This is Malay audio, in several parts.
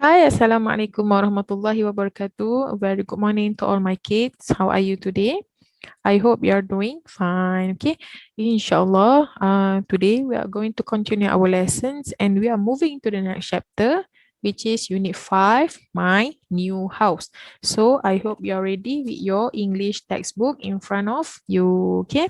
Hi, Assalamualaikum warahmatullahi wabarakatuh. A very good morning to all my kids. How are you today? I hope you are doing fine. Okay, inshallah, today we are going to continue our lessons and we are moving to the next chapter, which is Unit 5, My New House. So I hope you are ready with your English textbook in front of you. Okay.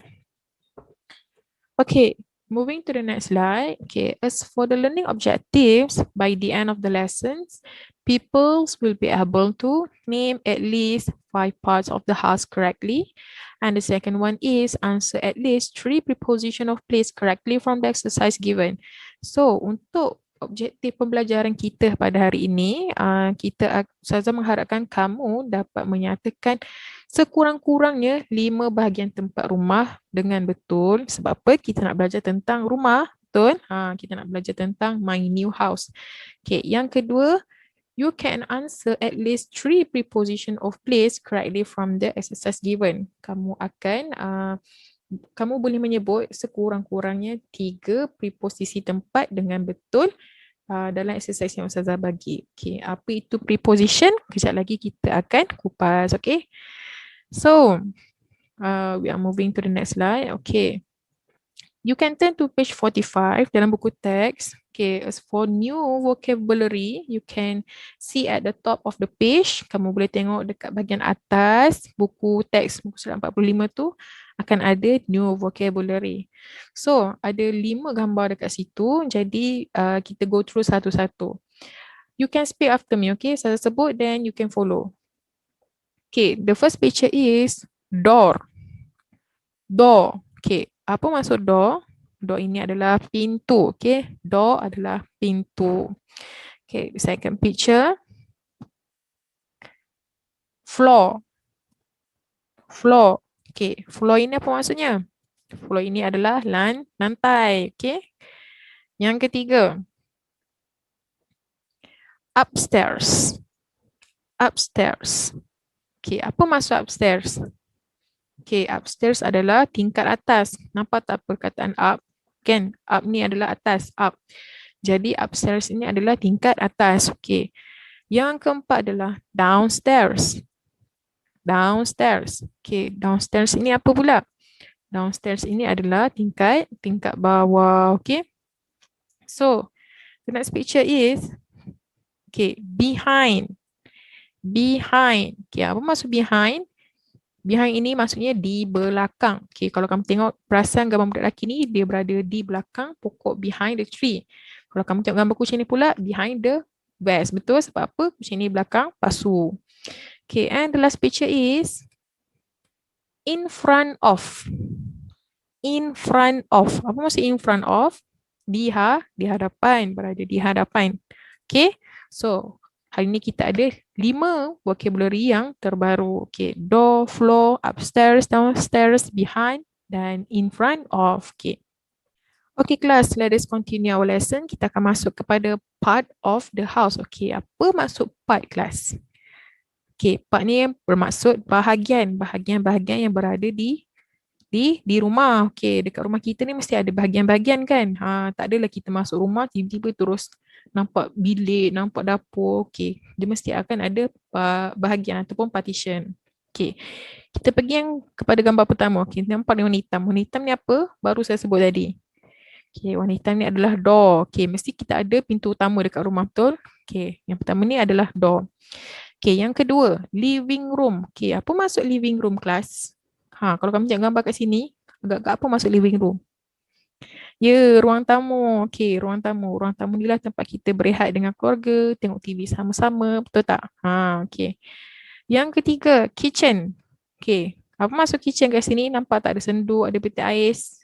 Okay, moving to the next slide. Okay, as for the learning objectives, by the end of the lessons, pupils will be able to name at least 5 parts of the house correctly. And the second one is answer at least 3 preposition of place correctly from the exercise given. So, untuk objektif pembelajaran kita pada hari ini, Ustazah mengharapkan kamu dapat menyatakan sekurang-kurangnya 5 bahagian tempat rumah dengan betul. Sebab apa? Kita nak belajar tentang rumah, betul? Kita nak belajar tentang my new house. Okay, yang kedua, you can answer at least 3 preposition of place correctly from the exercise given. Kamu boleh menyebut sekurang-kurangnya 3 preposisi tempat dengan betul dalam exercise yang Ustazah bagi. Okay, apa itu preposition? Kejap lagi kita akan kupas. Okay. So, we are moving to the next slide. Okay. You can turn to page 45 dalam buku teks. Okay, as for new vocabulary, you can see at the top of the page. Kamu boleh tengok dekat bahagian atas buku teks, buku surat 45 tu akan ada new vocabulary. So, ada 5 gambar dekat situ. Jadi, kita go through satu-satu. You can speak after me, okay? Saya sebut, then you can follow. Okay, the first picture is door. Door. Okay, apa maksud door? Door ini adalah pintu. Okay, door adalah pintu. Okay, the second picture. Floor. Floor. Okay, floor ini apa maksudnya? Floor ini adalah lantai. Okay. Yang ketiga. Upstairs. Upstairs. Okay, apa maksud upstairs? Okay, upstairs adalah tingkat atas. Nampak tak perkataan up? Kan, up ni adalah atas, up. Jadi upstairs ini adalah tingkat atas. Okay. Yang keempat adalah downstairs. Downstairs. Okay, downstairs ini apa pula? Downstairs ini adalah tingkat bawah. Okay. So, the next picture is, okay, behind. Behind. Okay, apa maksud behind? Behind ini maksudnya di belakang. Okay, kalau kamu tengok perasan gambar budak lelaki ni, dia berada di belakang pokok, behind the tree. Kalau kamu tengok gambar kucing ni pula, behind the vase. Betul? Sebab apa? Kucing ni belakang pasu. Okay, and the last picture is in front of. In front of. Apa maksud in front of? Di hadapan. Berada di hadapan. Okay, so hari ni kita ada 5 vocabulary yang terbaru. Okay, door, floor, upstairs, downstairs, behind, dan in front of. Okay. Okay, class, let us continue our lesson. Kita akan masuk kepada part of the house. Okay, apa maksud part, class? Okay, part ni bermaksud bahagian yang berada di rumah. Okay, dekat rumah kita ni mesti ada bahagian-bahagian kan. Tak adalah kita masuk rumah tiba-tiba terus nampak bilik, nampak dapur. Okay, dia mesti akan ada bahagian ataupun partition. Okay, kita pergi yang kepada gambar pertama. Okay, nampak ni warna hitam. Warna hitam ni apa? Baru saya sebut tadi. Okay, warna hitam ni adalah door. Okay, mesti kita ada pintu utama dekat rumah, betul? Okay, yang pertama ni adalah door. Okay, yang kedua, living room. Okay, apa maksud living room, class? Kalau kamu tengok gambar kat sini, agak-agak apa masuk living room? Ya, ruang tamu. Okey, ruang tamu. Ruang tamu ni lah tempat kita berehat dengan keluarga, tengok TV sama-sama, betul tak? Okey. Yang ketiga, kitchen. Okey, apa masuk kitchen kat sini? Nampak tak ada senduk, ada peti ais?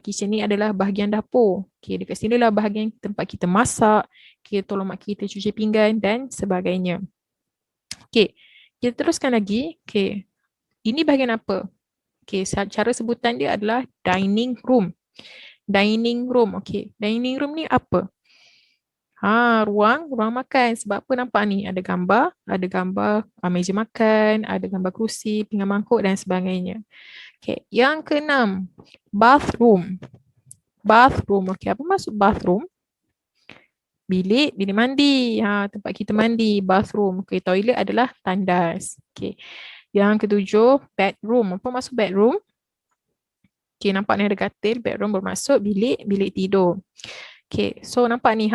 Kitchen ni adalah bahagian dapur. Okey, dekat sini lah bahagian tempat kita masak, kita tolong mak kita cuci pinggan dan sebagainya. Okey, kita teruskan lagi. Okey, ini bahagian apa? Okay, cara sebutan dia adalah dining room. Dining room, okay. Dining room ni apa? Ruang makan. Sebab apa nampak ni? Ada gambar meja makan, ada gambar kerusi, pinggan mangkuk dan sebagainya. Okay, yang keenam, bathroom. Bathroom, okay. Apa maksud bathroom? bilik mandi. Tempat kita mandi, bathroom. Okay, toilet adalah tandas. Okay. Yang ketujuh, bedroom. Apa maksud bedroom? Okay, nampak ni ada katil. Bedroom bermaksud bilik tidur. Okay, so nampak ni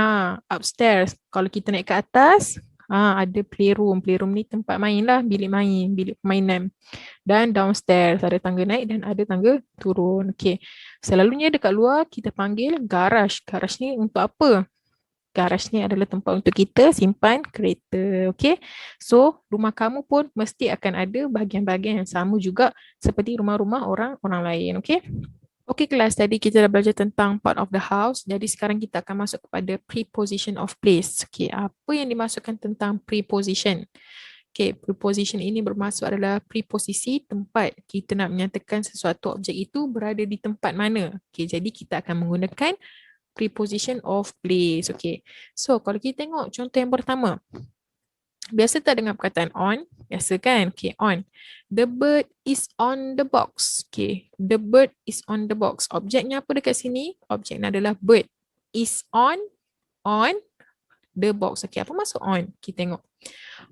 upstairs. Kalau kita naik ke atas, ada playroom. Playroom ni tempat main lah, bilik main, bilik permainan. Dan downstairs ada tangga naik dan ada tangga turun. Okay, selalunya dekat luar kita panggil garage. Garage ni untuk apa? Garage ni adalah tempat untuk kita simpan kereta. Okay, so rumah kamu pun mesti akan ada bahagian-bahagian yang sama juga seperti rumah-rumah orang lain. Okay. Okay kelas, tadi kita dah belajar tentang part of the house. Jadi sekarang kita akan masuk kepada preposition of place. Okay, apa yang dimaksudkan tentang preposition? Okay, preposition ini bermaksud adalah preposisi tempat. Kita nak menyatakan sesuatu objek itu berada di tempat mana. Okay, jadi kita akan menggunakan preposition of place. Okay, so kalau kita tengok contoh yang pertama. Biasa tak dengar perkataan on? Biasa kan? Okay, on. The bird is on the box. Okay, the bird is on the box. Objeknya apa dekat sini? Objeknya adalah bird. Is on the box. Okay, apa maksud on? Kita tengok.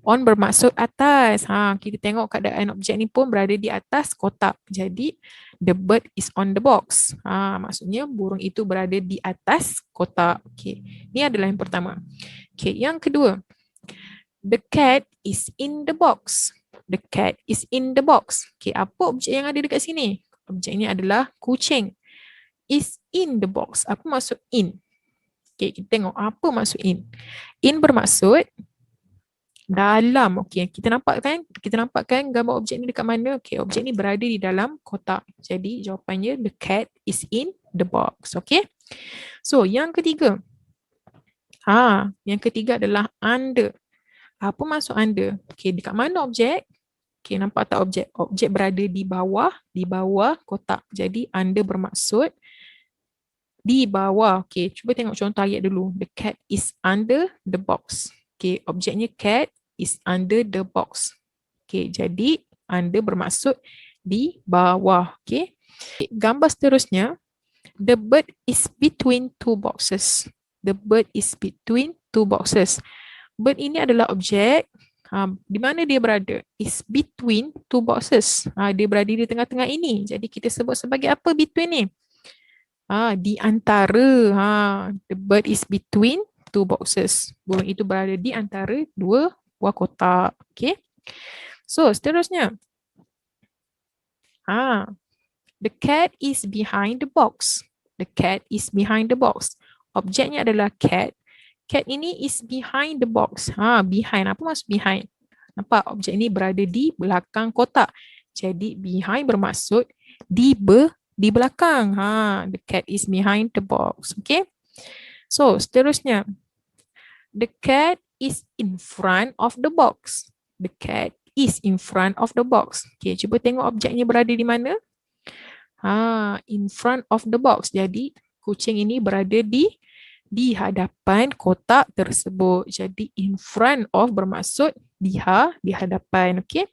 On bermaksud atas. Kita tengok keadaan objek ni pun berada di atas kotak. Jadi, the bird is on the box. Maksudnya burung itu berada di atas kotak. Okay, ini adalah yang pertama. Okay, yang kedua. The cat is in the box. The cat is in the box. Okay, apa objek yang ada dekat sini? Objek ini adalah kucing. Is in the box. Apa maksud in? Okay, kita tengok apa maksud in. In bermaksud dalam. Okay, kita nampak kan gambar objek ni dekat mana? Okay, objek ni berada di dalam kotak. Jadi jawapannya the cat is in the box. Okay. So yang ketiga. Yang ketiga adalah under. Apa maksud under? Okay, dekat mana objek? Okay, nampak tak objek? Objek berada di bawah kotak. Jadi under bermaksud di bawah. Okay, cuba tengok contoh ayat dulu. The cat is under the box. Okay, objeknya cat is under the box. Okay, jadi under bermaksud di bawah. Okay, gambar seterusnya. The bird is between two boxes. The bird is between two boxes. Bird ini adalah objek. Di mana dia berada? Is between two boxes. Dia berada di tengah-tengah ini. Jadi kita sebut sebagai apa between ni? Di antara. The bird is between two boxes. Burung itu berada di antara dua buah kotak. Okay. So, seterusnya. The cat is behind the box. The cat is behind the box. Objeknya adalah cat. Cat ini is behind the box. Behind. Apa maksud behind? Nampak objek ini berada di belakang kotak. Jadi behind bermaksud di belakang. The cat is behind the box. Okay. So, seterusnya. The cat is in front of the box. The cat is in front of the box. Okay, cuba tengok objeknya berada di mana? In front of the box. Jadi, kucing ini berada di hadapan kotak tersebut. Jadi, in front of bermaksud di hadapan. Okay.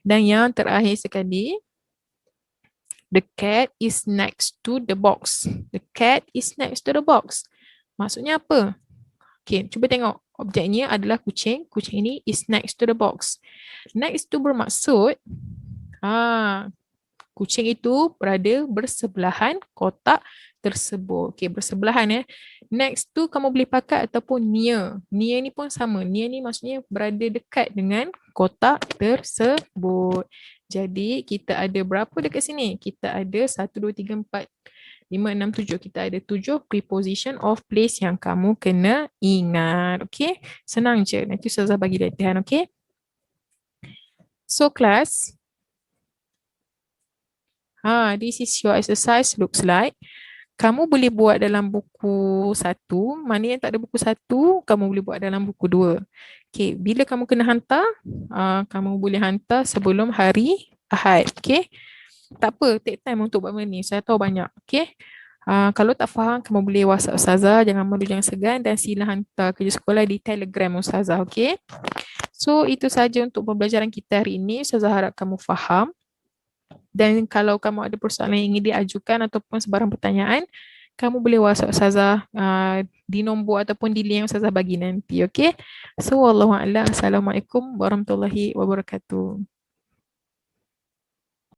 Dan yang terakhir sekali. The cat is next to the box. The cat is next to the box. Maksudnya apa? Okay, cuba tengok. Objeknya adalah kucing. Kucing ini is next to the box. Next to bermaksud kucing itu berada bersebelahan kotak tersebut. Okay, bersebelahan . Next to kamu boleh pakai ataupun near. Near ni pun sama. Near ni maksudnya berada dekat dengan kotak tersebut. Jadi kita ada berapa dekat sini? Kita ada 1, 2, 3, 4, 5, 6, 7. Kita ada 7 preposition of place yang kamu kena ingat. Okay? Senang je. Nanti Ustazah bagi latihan. Okay? So class. This is your exercise looks like. Kamu boleh buat dalam buku 1. Mana yang tak ada buku 1, kamu boleh buat dalam buku 2. Okay, bila kamu kena hantar, kamu boleh hantar sebelum hari Ahad. Okay. Tak apa, take time untuk buat benda ni. Saya tahu banyak. Okay. Kalau tak faham, kamu boleh WhatsApp Ustazah. Jangan malu, jangan segan. Dan sila hantar kerja sekolah di Telegram Ustazah. Okay. So, itu saja untuk pembelajaran kita hari ini. Ustazah harap kamu faham. Dan kalau kamu ada persoalan yang ingin diajukan ataupun sebarang pertanyaan, kamu boleh WhatsApp Ustazah di nombor ataupun di link yang Ustazah bagi nanti, okey? So, wallahu a'lam. Assalamualaikum warahmatullahi wabarakatuh.